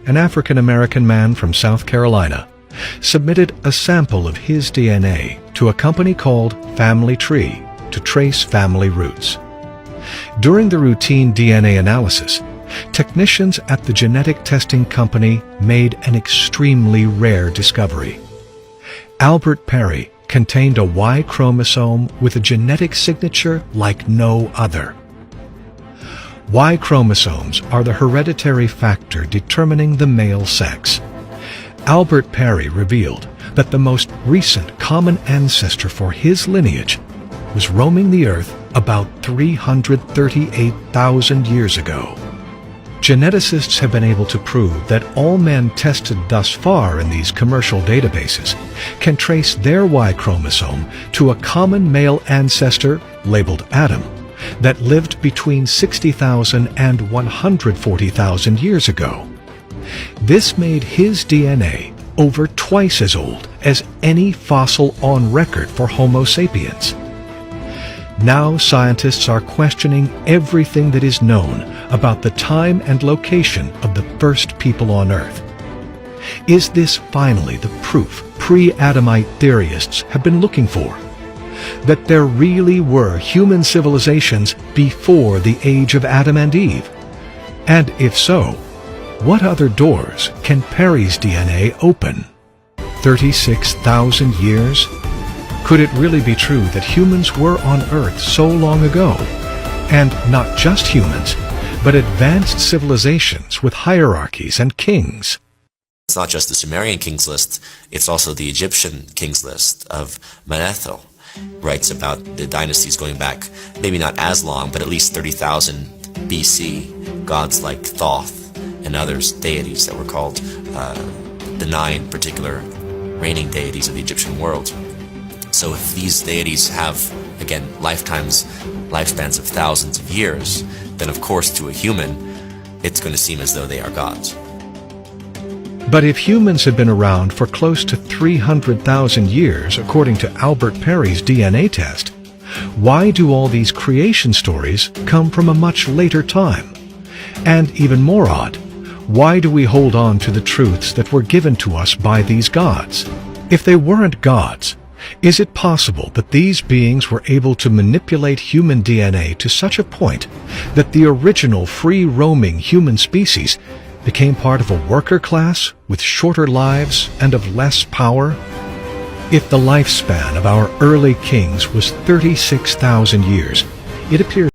an African-American man from South Carolina, submitted a sample of his DNA to a company called Family Tree to trace family roots. During the routine DNA analysis, technicians at the genetic testing company made an extremely rare discovery. Alpert Perry contained a Y chromosome with a genetic signature like no other. Y chromosomes are the hereditary factor determining the male sex. Alpert Perry revealed that the most recent common ancestor for his lineage was roaming the earth about 338,000 years ago. Geneticists have been able to prove that all men tested thus far in these commercial databases can trace their Y chromosome to a common male ancestor labeled Adam that lived between 60,000 and 140,000 years ago. This made his DNA over twice as old as any fossil on record for Homo sapiens. Now scientists are questioning everything that is known about the time and location of the first people on Earth. Is this finally the proof pre-Adamite theorists have been looking for? That there really were human civilizations before the age of Adam and Eve? And if so, what other doors can Perry's DNA open? 36,000 years? Could it really be true that humans were on Earth so long ago? And not just humans, but advanced civilizations with hierarchies and kings. It's not just the Sumerian kings list, it's also the Egyptian kings list of Manetho. Writes about the dynasties going back, maybe not as long, but at least 30,000 BC. Gods like Thoth and others, deities that were called the 9 particular reigning deities of the Egyptian world. So if these deities have, again, lifespans of thousands of years, then of course to a human, it's going to seem as though they are gods. But if humans had been around for close to 300,000 years, according to Alpert Perry's DNA test, why do all these creation stories come from a much later time? And even more odd, why do we hold on to the truths that were given to us by these gods? If they weren't gods, is it possible that these beings were able to manipulate human DNA to such a point that the original free-roaming human species became part of a worker class with shorter lives and of less power? If the lifespan of our early kings was 36,000 years, it appears